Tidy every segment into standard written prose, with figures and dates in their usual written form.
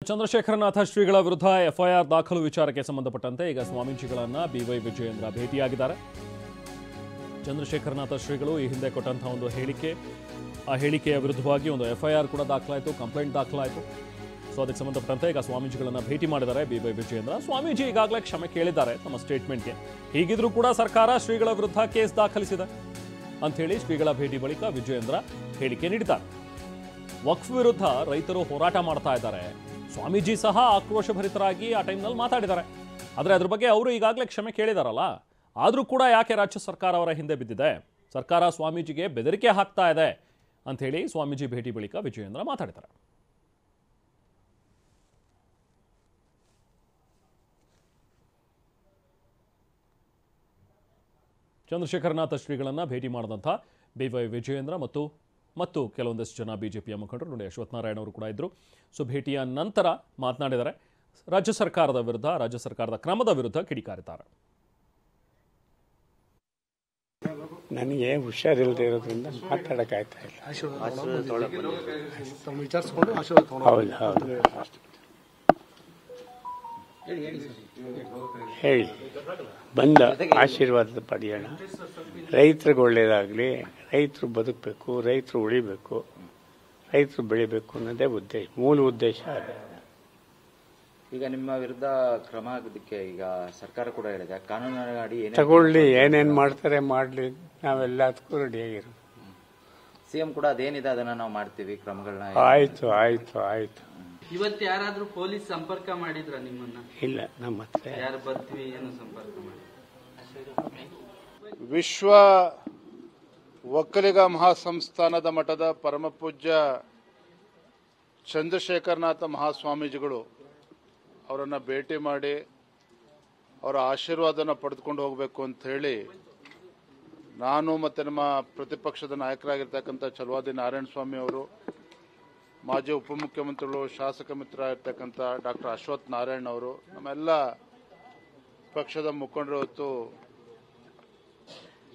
ಚಂದ್ರಶೇಖರನಾಥ ಶ್ರೀಗಳ ವಿರುದ್ಧ ಎಫ್ಐಆರ್ ದಾಖಲು ವಿಚಾರಕ್ಕೆ ಸಂಬಂಧಪಟ್ಟಂತೆ ಈಗ ಸ್ವಾಮೀಜಿಗಳನ್ನ ಬಿವೈ ವಿಜಯೇಂದ್ರ ಭೇಟಿಯಾಗಿದ್ದಾರೆ. ಚಂದ್ರಶೇಖರನಾಥ ಶ್ರೀಗಳು ಈ ಹಿಂದೆ ಕೊಟ್ಟಂತಹ ಒಂದು ಹೇಳಿಕೆ, ಆ ಹೇಳಿಕೆಯ ವಿರುದ್ಧವಾಗಿ ಒಂದು ಎಫ್ಐಆರ್ ಕೂಡ ದಾಖಲಾಯಿತು, ಕಂಪ್ಲೇಂಟ್ ದಾಖಲಾಯಿತು. ಸೊ ಅದಕ್ಕೆ ಸಂಬಂಧಪಟ್ಟಂತೆ ಈಗ ಸ್ವಾಮೀಜಿಗಳನ್ನ ಭೇಟಿ ಮಾಡಿದ್ದಾರೆ ಬಿವೈ ವಿಜಯೇಂದ್ರ. ಸ್ವಾಮೀಜಿ ಈಗಾಗಲೇ ಕ್ಷಮೆ ಕೇಳಿದ್ದಾರೆ ತಮ್ಮ ಸ್ಟೇಟ್ಮೆಂಟ್ಗೆ. ಹೀಗಿದ್ರೂ ಕೂಡ ಸರ್ಕಾರ ಶ್ರೀಗಳ ವಿರುದ್ಧ ಕೇಸ್ ದಾಖಲಿಸಿದೆ ಅಂಥೇಳಿ ಶ್ರೀಗಳ ಭೇಟಿ ಬಳಿಕ ವಿಜಯೇಂದ್ರ ಹೇಳಿಕೆ ನೀಡಿದ್ದಾರೆ. ವಕ್ಫ್ ವಿರುದ್ಧ ರೈತರು ಹೋರಾಟ ಮಾಡ್ತಾ ಇದ್ದಾರೆ. ಸ್ವಾಮೀಜಿ ಸಹ ಆಕ್ರೋಶಭರಿತರಾಗಿ ಆ ಟೈಮ್ನಲ್ಲಿ ಮಾತಾಡಿದ್ದಾರೆ. ಆದರೆ ಅದ್ರ ಬಗ್ಗೆ ಅವರು ಈಗಾಗಲೇ ಕ್ಷಮೆ ಕೇಳಿದಾರಲ್ಲ, ಆದರೂ ಕೂಡ ಯಾಕೆ ರಾಜ್ಯ ಸರ್ಕಾರ ಅವರ ಹಿಂದೆ ಬಿದ್ದಿದೆ, ಸರ್ಕಾರ ಸ್ವಾಮೀಜಿಗೆ ಬೆದರಿಕೆ ಹಾಕ್ತಾ ಇದೆ ಅಂಥೇಳಿ ಸ್ವಾಮೀಜಿ ಭೇಟಿ ಬಳಿಕ ವಿಜಯೇಂದ್ರ ಮಾತಾಡಿದ್ದಾರೆ. ಚಂದ್ರಶೇಖರನಾಥ ಶ್ರೀಗಳನ್ನ ಭೇಟಿ ಮಾಡಿದಂಥ ಬಿವೈ ವಿಜಯೇಂದ್ರ ಮತ್ತು ಕೆಲವೊಂದಷ್ಟು ಜನ ಬಿಜೆಪಿಯ ಮುಖಂಡರು, ನೋಡಿ ಅಶ್ವಥ್ ನಾರಾಯಣ ಅವರು ಕೂಡ ಇದ್ದರು. ಸೊ ಭೇಟಿಯ ನಂತರ ಮಾತನಾಡಿದರೆ ರಾಜ್ಯ ಸರ್ಕಾರದ ವಿರುದ್ಧ, ರಾಜ್ಯ ಸರ್ಕಾರದ ಕ್ರಮದ ವಿರುದ್ಧ ಕಿಡಿಕಾರಿದ್ದಾರೆ. ನನಗೆ ಹುಷಾರಿಲ್ಲದೆ ಇರೋದ್ರಿಂದ ಮಾತಾಡೋಕ್ಕಾಗ್ತಾ ಇಲ್ಲ. ಹೌದು ಹೌದು ಹೇಳಿ, ಬಂದ ಆಶೀರ್ವಾದ ಪಡೆಯೋಣ. ರೈತರಿಗೆ ಒಳ್ಳೇದಾಗಲಿ, ರೈತರು ಬದುಕಬೇಕು, ರೈತರು ಉಳಿಬೇಕು, ರೈತರು ಬೆಳಿಬೇಕು ಅನ್ನೋದೇ ಉದ್ದೇಶ, ಮೂಲ ಉದ್ದೇಶ ಅದೇ. ಈಗ ನಿಮ್ಮ ವಿರುದ್ಧ ಕ್ರಮ ಆಗೋದಕ್ಕೆ ಈಗ ಸರ್ಕಾರ ಕೂಡ ಹೇಳಿದೆ, ಕಾನೂನಿನ ಅಡಿ ತಗೊಳ್ಳಿ, ಏನೇನು ಮಾಡ್ತಾರೆ ಮಾಡಲಿ, ನಾವೆಲ್ಲದಕ್ಕೂ ರೆಡಿಯಾಗಿರೋ. ಸಿಎಂ ಕೂಡ ಅದೇನಿದೆ ಅದನ್ನ ನಾವು ಮಾಡ್ತೀವಿ ಕ್ರಮಗಳನ್ನ. ಆಯ್ತು ಆಯ್ತು ಆಯ್ತು. ಇವತ್ತು ಯಾರಾದ್ರೂ ಪೊಲೀಸ್ ಸಂಪರ್ಕ ಮಾಡಿದ್ರ ನಿಮ್ಮನ್ನ? ಇಲ್ಲ, ನಮ್ಮ ಹತ್ರ ಯಾರು ಬರ್ತೀವಿ ಏನು ಸಂಪರ್ಕ ಮಾಡಿ. ವಿಶ್ವ ಒಕ್ಕಲಿಗ ಮಹಾಸಂಸ್ಥಾನದ ಮಠದ ಪರಮಪೂಜ್ಯ ಚಂದ್ರಶೇಖರನಾಥ ಮಹಾಸ್ವಾಮೀಜಿಗಳು ಅವರನ್ನು ಭೇಟಿ ಮಾಡಿ ಅವರ ಆಶೀರ್ವಾದನ ಪಡೆದುಕೊಂಡು ಹೋಗಬೇಕು ಅಂತ ಹೇಳಿ ನಾನು ಮತ್ತು ನಮ್ಮ ಪ್ರತಿಪಕ್ಷದ ನಾಯಕರಾಗಿರ್ತಕ್ಕಂಥ ಛಲವಾದಿ ನಾರಾಯಣ ಸ್ವಾಮಿ ಅವರು, ಮಾಜಿ ಉಪಮುಖ್ಯಮಂತ್ರಿಗಳು, ಶಾಸಕ ಮಿತ್ರ ಇರ್ತಕ್ಕಂಥ ಡಾಕ್ಟರ್ ಅಶ್ವಥ್ ನಾರಾಯಣ ಅವರು, ನಮ್ಮೆಲ್ಲ ಪಕ್ಷದ ಮುಖಂಡರು ಹೊತ್ತು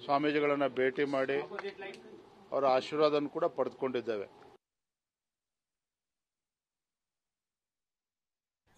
ಸ್ವಾಮೀಜಿಗಳನ್ನು ಭೇಟಿ ಮಾಡಿ ಅವರ ಆಶೀರ್ವಾದವನ್ನು ಕೂಡ ಪಡೆದುಕೊಂಡಿದ್ದೇವೆ.